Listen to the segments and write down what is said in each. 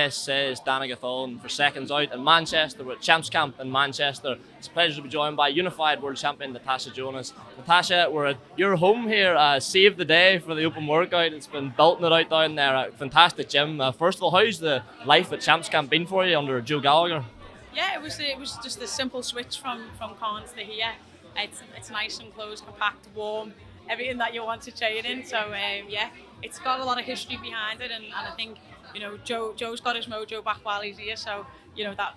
This is Danny Gilfillan for SecondsOut in Manchester. We're at Champs Camp in Manchester. It's a pleasure to be joined by unified world champion Natasha Jonas. Natasha, we're at your home here. Saved the day for the open workout. It's been belting it out down there. Fantastic gym. First of all, how's the life at Champs Camp been for you under Joe Gallagher? Yeah, it was just a simple switch from Cairns to here. It's nice and close, compact, warm, everything that you want to train in. So yeah, it's got a lot of history behind it, and I think Joe's got his mojo back while he's here. So that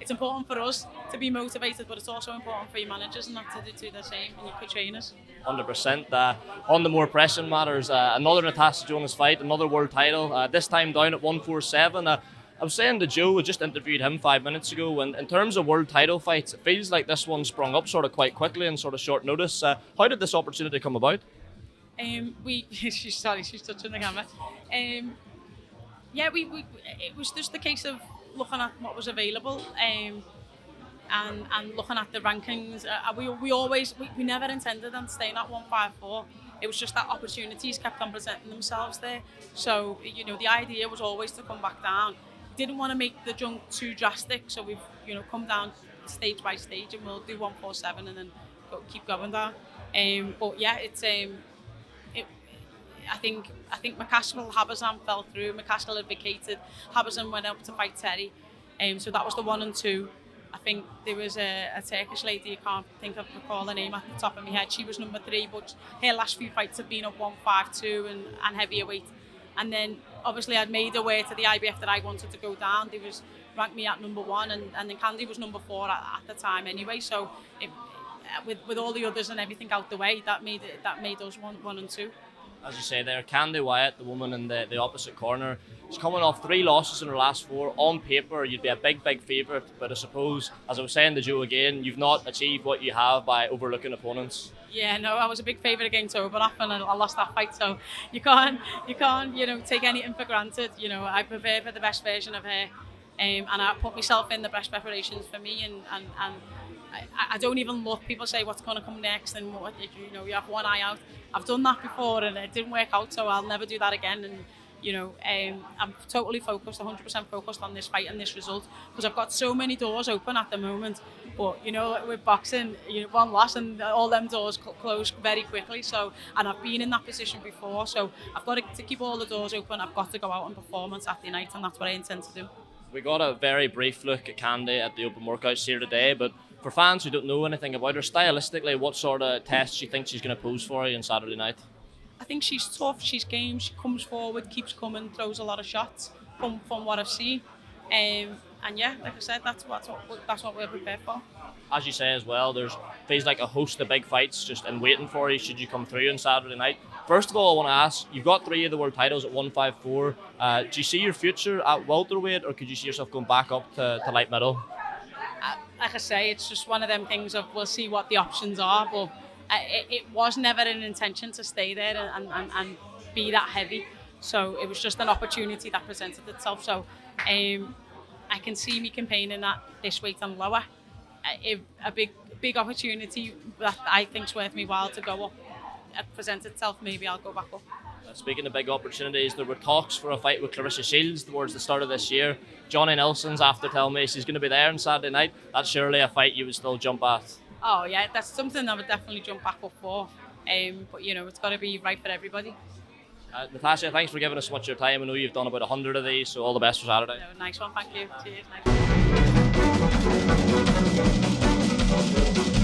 it's important for us to be motivated, but it's also important for your managers and not to do the same and your trainers. 100%. On the more pressing matters, another Natasha Jonas fight, another world title. This time down at 147. I was saying to Joe, I just interviewed him 5 minutes ago, and in terms of world title fights, it feels like this one sprung up sort of quite quickly and sort of short notice. How did this opportunity come about? She's touching the camera. It was just a case of looking at what was available and looking at the rankings. We never intended on staying at 154. It was just that opportunities kept on presenting themselves there. So the idea was always to come back down. Didn't want to make the jump too drastic, so we've come down stage by stage, and we'll do 147 and then keep going down. But yeah, I think McCaskill Habazan fell through. McCaskill had vacated. Habazan went up to fight Terry. So that was the 1 and 2. I think there was a Turkish lady, I can't recall her name at the top of my head. She was number 3, but her last few fights have been up 152 and heavier weight. And then obviously I'd made her way to the IBF that I wanted to go down. They ranked me at number 1, and then Kandi was number 4 at the time anyway. So with all the others and everything out the way, that made us 1 and 2. As you say there, Kandi Wyatt, the woman in the opposite corner, she's coming off 3 losses in her last 4. On paper, you'd be a big favourite, but I suppose, as I was saying to Joe again, you've not achieved what you have by overlooking opponents. Yeah, no, I was a big favourite against Oberhoff, and I lost that fight, so you can't take anything for granted. I prepare for the best version of her, and I put myself in the best preparations for me, and I don't even look. People say what's going to come next, and you have one eye out. I've done that before and it didn't work out, so I'll never do that again. And I'm totally focused, 100% focused on this fight and this result, because I've got so many doors open at the moment. But with boxing, one loss and all them doors close very quickly. So, and I've been in that position before, so I've got to keep all the doors open. I've got to go out and perform on Saturday night, and that's what I intend to do. We got a very brief look at Kandi at the open workouts here today, but for fans who don't know anything about her, stylistically, what sort of tests do you think she's going to pose for you on Saturday night? I think she's tough, she's game, she comes forward, keeps coming, throws a lot of shots from what I've seen. And yeah, like I said, that's what we're prepared for. As you say as well, feels like a host of big fights just in waiting for you should you come through on Saturday night. First of all, I want to ask, you've got 3 of the world titles at 154. Do you see your future at welterweight, or could you see yourself going back up to light middle? Like I say, it's just one of them things of we'll see what the options are, but it was never an intention to stay there and be that heavy. So it was just an opportunity that presented itself. So I can see me campaigning at this weight and lower. If a big opportunity that I think's worth me while to go up presents itself, maybe I'll go back up. Speaking of big opportunities, there were talks for a fight with Claressa Shields towards the start of this year. Johnny Nelson's after telling me she's going to be there on Saturday night. That's surely a fight you would still jump at. Oh yeah, that's something I would definitely jump back up for. But it's got to be right for everybody. Natasha, thanks for giving us so much of your time. I know you've done about 100 of these, so all the best for Saturday. No, nice one, thank you. Cheers. Nice.